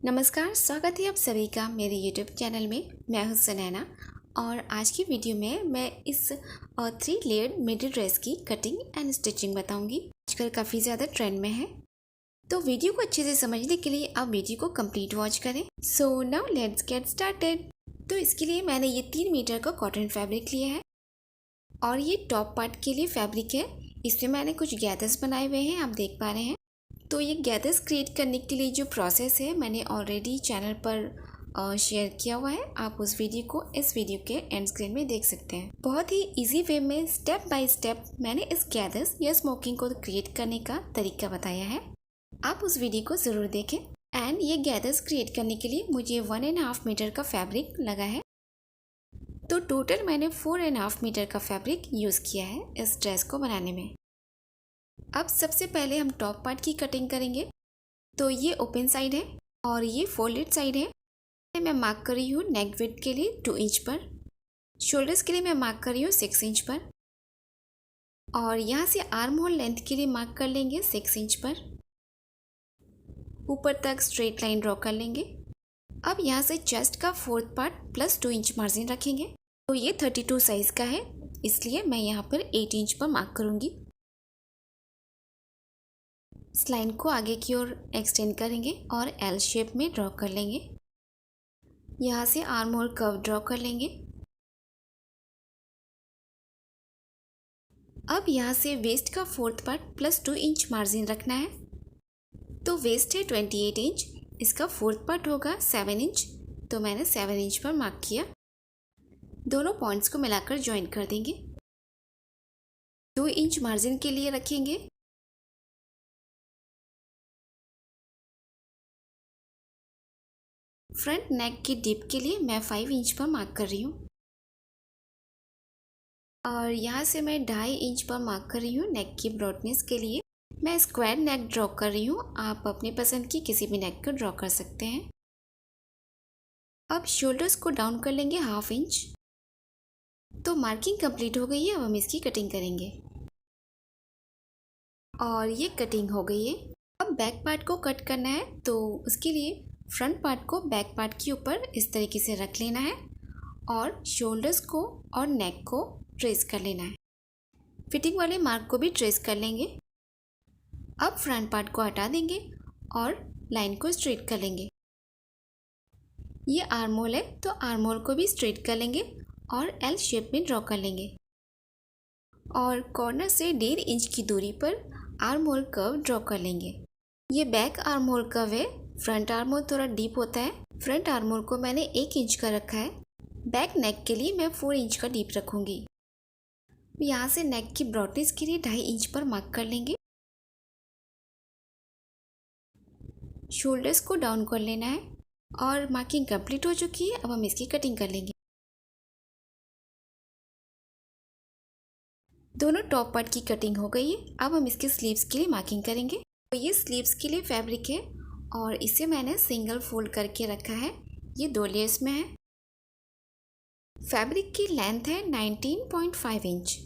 नमस्कार, स्वागत है आप सभी का मेरे यूट्यूब चैनल में। मैं हूं सुनैना और आज की वीडियो में मैं इस 3 लेयर्ड मिडी ड्रेस की कटिंग एंड स्टिचिंग बताऊंगी। आजकल काफ़ी ज़्यादा ट्रेंड में है, तो वीडियो को अच्छे से समझने के लिए आप वीडियो को कंप्लीट वॉच करें। So now let's get started. तो इसके लिए मैंने ये 3 मीटर का कॉटन फैब्रिक लिया है और ये टॉप पार्ट के लिए फैब्रिक है। इसमें मैंने कुछ गैदर्स बनाए हुए हैं, आप देख पा रहे हैं। तो ये गैदर्स क्रिएट करने के लिए जो प्रोसेस है मैंने ऑलरेडी चैनल पर शेयर किया हुआ है। आप उस वीडियो को इस वीडियो के एंड स्क्रीन में देख सकते हैं। बहुत ही इजी वे में स्टेप बाय स्टेप मैंने इस गैदर्स या स्मोकिंग को क्रिएट करने का तरीका बताया है। आप उस वीडियो को ज़रूर देखें। एंड ये गैदर्स क्रिएट करने के लिए मुझे 1.5 मीटर का फैब्रिक लगा है। तो टोटल मैंने 4.5 मीटर का फैब्रिक यूज़ किया है इस ड्रेस को बनाने में। अब सबसे पहले हम टॉप पार्ट की कटिंग करेंगे। तो ये ओपन साइड है और ये फोल्डेड साइड है। मैं मार्क कर रही हूँ नेक विड्थ के लिए 2 इंच पर, शोल्डर्स के लिए मैं मार्क कर रही हूँ 6 इंच पर और यहाँ से आर्म होल लेंथ के लिए मार्क कर लेंगे 6 इंच पर। ऊपर तक स्ट्रेट लाइन ड्रॉ कर लेंगे। अब यहाँ से चेस्ट का 4th part plus 2 inch margin रखेंगे। तो ये 32 साइज़ का है, इसलिए मैं यहाँ पर 8 इंच पर मार्क करूँगी। इस लाइन को आगे की ओर एक्सटेंड करेंगे और एल शेप में ड्रॉ कर लेंगे। यहाँ से आर्म होल कर्व ड्रॉ कर लेंगे। अब यहाँ से वेस्ट का 4th part plus 2 inch margin रखना है। तो वेस्ट है 28 इंच, इसका 4th पार्ट होगा 7 इंच, तो मैंने 7 इंच पर मार्क किया। दोनों पॉइंट्स को मिलाकर ज्वाइन कर देंगे। 2 इंच मार्जिन के लिए रखेंगे। फ्रंट नेक की डिप के लिए मैं 5 इंच पर मार्क कर रही हूँ और यहाँ से मैं 2.5 इंच पर मार्क कर रही हूँ नेक की ब्रॉडनेस के लिए। मैं स्क्वायर नेक ड्रॉ कर रही हूँ, आप अपनी पसंद की किसी भी नेक को ड्रॉ कर सकते हैं। अब शोल्डर्स को डाउन कर लेंगे 1/2 इंच। तो मार्किंग कंप्लीट हो गई है, अब हम इसकी कटिंग करेंगे और ये कटिंग हो गई है। अब बैक पार्ट को कट करना है, तो उसके लिए फ्रंट पार्ट को बैक पार्ट के ऊपर इस तरीके से रख लेना है और शोल्डर्स को और नेक को ट्रेस कर लेना है। फिटिंग वाले मार्क को भी ट्रेस कर लेंगे। अब फ्रंट पार्ट को हटा देंगे और लाइन को स्ट्रेट कर लेंगे। ये आर्म होल है, तो आर्म होल को भी स्ट्रेट कर लेंगे और एल शेप में ड्रॉ कर लेंगे और कॉर्नर से 1.5 इंच की दूरी पर आर्म होल कर्व ड्रॉ कर लेंगे। ये बैक आर्म होल कर्व है, फ्रंट आर्म होल थोड़ा डीप होता है। फ्रंट आर्म होल को मैंने 1 इंच का रखा है। बैक नेक के लिए मैं 4 इंच का डीप रखूँगी। यहाँ से नेक की ब्रॉडनेस के लिए 2.5 इंच पर मार्क कर लेंगे। शोल्डर्स को डाउन कर लेना है और मार्किंग कंप्लीट हो चुकी है। अब हम इसकी कटिंग कर लेंगे। दोनों टॉप पार्ट की कटिंग हो गई है। अब हम इसके स्लीव्स के लिए मार्किंग करेंगे। तो ये स्लीव्स के लिए फैब्रिक है और इसे मैंने सिंगल फोल्ड करके रखा है। ये 2 लेयर्स में है। फैब्रिक की लेंथ है 19.5 इंच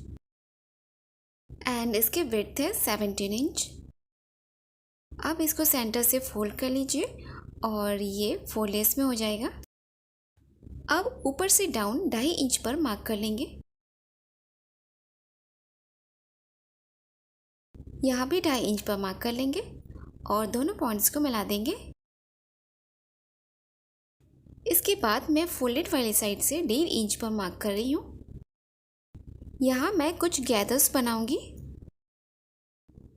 एंड इसके विड्थ है 17 इंच। अब इसको सेंटर से फोल्ड कर लीजिए और ये 4 लेयर्स में हो जाएगा। अब ऊपर से डाउन 2.5 इंच पर मार्क कर लेंगे। यहाँ भी 2.5 इंच पर मार्क कर लेंगे और दोनों पॉइंट्स को मिला देंगे। इसके बाद मैं फोल्डेड वाली साइड से 1.5 इंच पर मार्क कर रही हूँ। यहाँ मैं कुछ गैदर्स बनाऊंगी।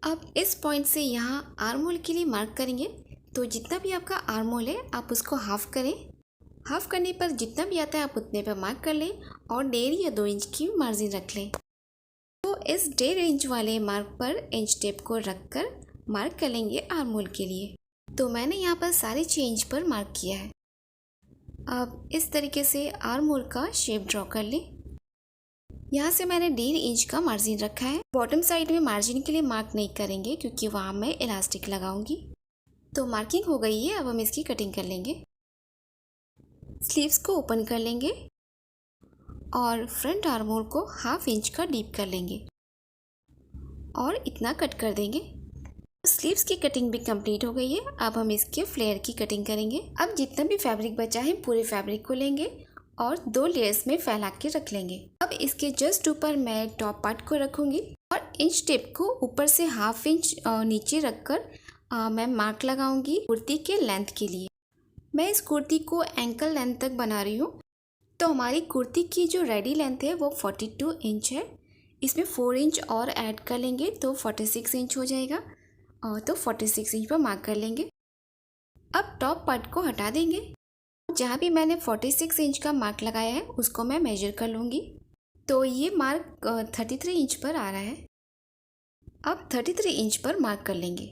अब इस पॉइंट से यहाँ आर्म होल के लिए मार्क करेंगे। तो जितना भी आपका आर्म होल है आप उसको हाफ करें। हाफ करने पर जितना भी आता है आप उतने पर मार्क कर लें और 1.5 या 2 इंच की मार्जिन रख लें। तो इस 1.5 इंच वाले मार्क पर इंच टेप को रखकर मार्क कर लेंगे आर्म होल के लिए। तो मैंने यहाँ पर 6.5 इंच पर मार्क किया है। अब इस तरीके से आर्म होल का शेप ड्रॉ कर लें। यहाँ से मैंने 1.5 इंच का मार्जिन रखा है। बॉटम साइड में मार्जिन के लिए मार्क नहीं करेंगे क्योंकि वहाँ मैं इलास्टिक लगाऊंगी। तो मार्किंग हो गई है, अब हम इसकी कटिंग कर लेंगे। स्लीव्स को ओपन कर लेंगे और फ्रंट आर्म होल को 1/2 इंच का डीप कर लेंगे और इतना कट कर देंगे। स्लीव्स की कटिंग भी कंप्लीट हो गई है। अब हम इसके फ्लेयर की कटिंग करेंगे। अब जितना भी फैब्रिक बचा है पूरे फैब्रिक को लेंगे और 2 लेयर्स में फैला के रख लेंगे। अब इसके जस्ट ऊपर मैं टॉप पार्ट को रखूंगी और इंच टेप को ऊपर से ½ इंच नीचे रखकर मैं मार्क लगाऊंगी कुर्ती के लेंथ के लिए। मैं इस कुर्ती को एंकल लेंथ तक बना रही हूँ। तो हमारी कुर्ती की जो रेडी लेंथ है वो 42 इंच है। इसमें 4 इंच और ऐड कर लेंगे तो 46 इंच हो जाएगा। तो 46 इंच पर मार्क कर लेंगे। अब टॉप पार्ट को हटा देंगे। जहाँ भी मैंने 46 इंच का मार्क लगाया है उसको मैं मेजर कर लूँगी। तो ये मार्क 33 इंच पर आ रहा है। अब 33 इंच पर मार्क कर लेंगे।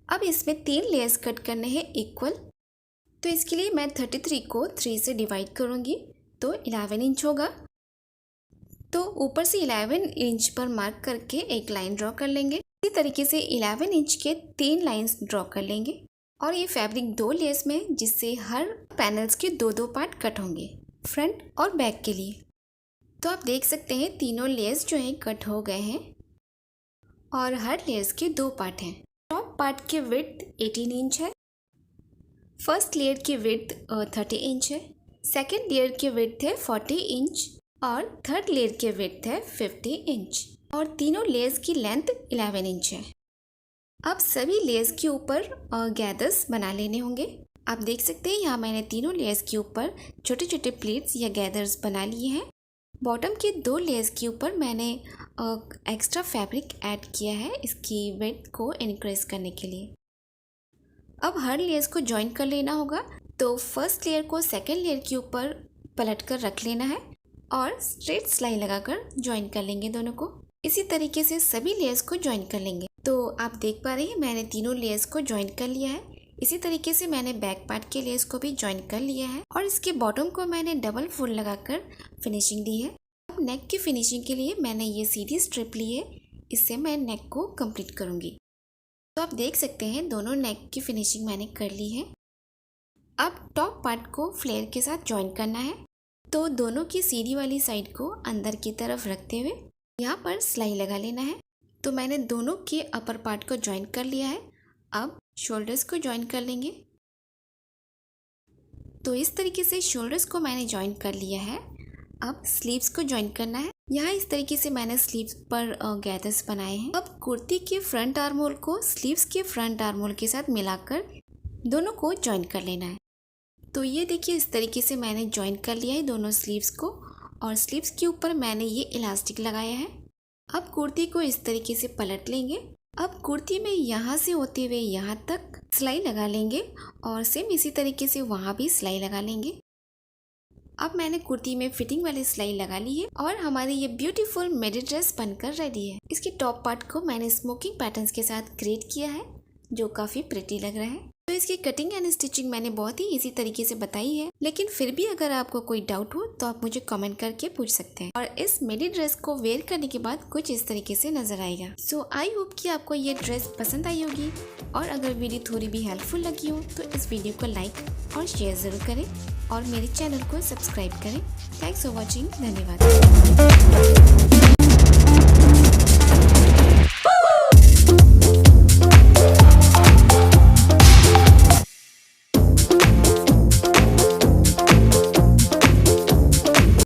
अब इसमें 3 लेयर्स कट करने हैं इक्वल। तो इसके लिए मैं 33 को 3 से डिवाइड करूँगी तो 11 इंच होगा। तो ऊपर से 11 इंच पर मार्क करके एक लाइन ड्रॉ कर लेंगे। इसी तरीके से 11 इंच के 3 लाइंस ड्रॉ कर लेंगे और ये फैब्रिक 2 लेयर्स में, जिससे हर पैनल्स के 2-2 पार्ट कट होंगे फ्रंट और बैक के लिए। तो आप देख सकते हैं तीनों लेयर्स जो हैं कट हो गए हैं और हर लेयर्स के 2 पार्ट हैं। टॉप पार्ट की विड्थ 18 इंच है। फर्स्ट लेयर की विड्थ 30 इंच है। सेकेंड लेयर की विड्थ है 40 इंच और थर्ड लेयर की विड्थ है 50 इंच और तीनों लेयर्स की लेंथ 11 इंच है। अब सभी लेयर्स के ऊपर गैदर्स बना लेने होंगे। आप देख सकते हैं यहाँ मैंने तीनों लेयर्स के ऊपर छोटे छोटे प्लेट्स या गैदर्स बना लिए हैं। बॉटम के 2 लेयर्स के ऊपर मैंने एक्स्ट्रा फैब्रिक ऐड किया है इसकी विड्थ को इनक्रीज करने के लिए। अब हर लेयर्स को जॉइन कर लेना होगा। तो फर्स्ट लेयर को सेकेंड लेयर के ऊपर पलट कर रख लेना है और स्ट्रेट सिलाई लगाकर जॉइन कर लेंगे दोनों को। इसी तरीके से सभी लेयर्स को जॉइन कर लेंगे। तो आप देख पा रहे हैं मैंने तीनों लेयर्स को जॉइन कर लिया है। इसी तरीके से मैंने बैक पार्ट के लेयर्स को भी जॉइन कर लिया है और इसके बॉटम को मैंने डबल फोल्ड लगाकर फिनिशिंग दी है। अब नेक की फिनिशिंग के लिए मैंने ये सीधी स्ट्रिप ली है, इससे मैं नेक को कंप्लीट करूँगी। तो आप देख सकते हैं दोनों नेक की फिनिशिंग मैंने कर ली है। अब टॉप पार्ट को फ्लेयर के साथ जॉइन करना है। तो दोनों की सीधी वाली साइड को अंदर की तरफ रखते हुए यहाँ पर सिलाई लगा लेना है। तो मैंने दोनों के अपर पार्ट को जॉइन कर लिया है। अब शोल्डर्स को जॉइन कर लेंगे। तो इस तरीके से शोल्डर्स को मैंने जॉइन कर लिया है। अब स्लीव्स को जॉइन करना है। यहाँ इस तरीके से मैंने स्लीव्स पर गैदर्स बनाए हैं। अब कुर्ती के फ्रंट आर्म होल को स्लीव्स के फ्रंट आर्म होल के साथ मिलाकर दोनों को जॉइन कर लेना है। तो ये देखिए इस तरीके से मैंने जॉइन कर लिया है दोनों स्लीव्स को और स्लीव्स के ऊपर मैंने ये इलास्टिक लगाया है। अब कुर्ती को इस तरीके से पलट लेंगे। अब कुर्ती में यहाँ से होते हुए यहाँ तक सिलाई लगा लेंगे और सेम इसी तरीके से वहाँ भी सिलाई लगा लेंगे। अब मैंने कुर्ती में फिटिंग वाली सिलाई लगा ली है और हमारी ये ब्यूटीफुल मिडी ड्रेस बनकर रेडी है। इसके टॉप पार्ट को मैंने स्मोकिंग पैटर्न्स के साथ क्रिएट किया है जो काफ़ी प्रिटी लग रहा है। तो इसकी कटिंग एंड स्टिचिंग मैंने बहुत ही इजी तरीके से बताई है, लेकिन फिर भी अगर आपको कोई डाउट हो तो आप मुझे कमेंट करके पूछ सकते हैं। और इस मिडी ड्रेस को वेयर करने के बाद कुछ इस तरीके से नजर आएगा। सो आई होप कि आपको ये ड्रेस पसंद आई होगी और अगर वीडियो थोड़ी भी हेल्पफुल लगी हो तो इस वीडियो को लाइक और शेयर ज़रूर करें और मेरे चैनल को सब्सक्राइब करें। Thanks for watching. धन्यवाद।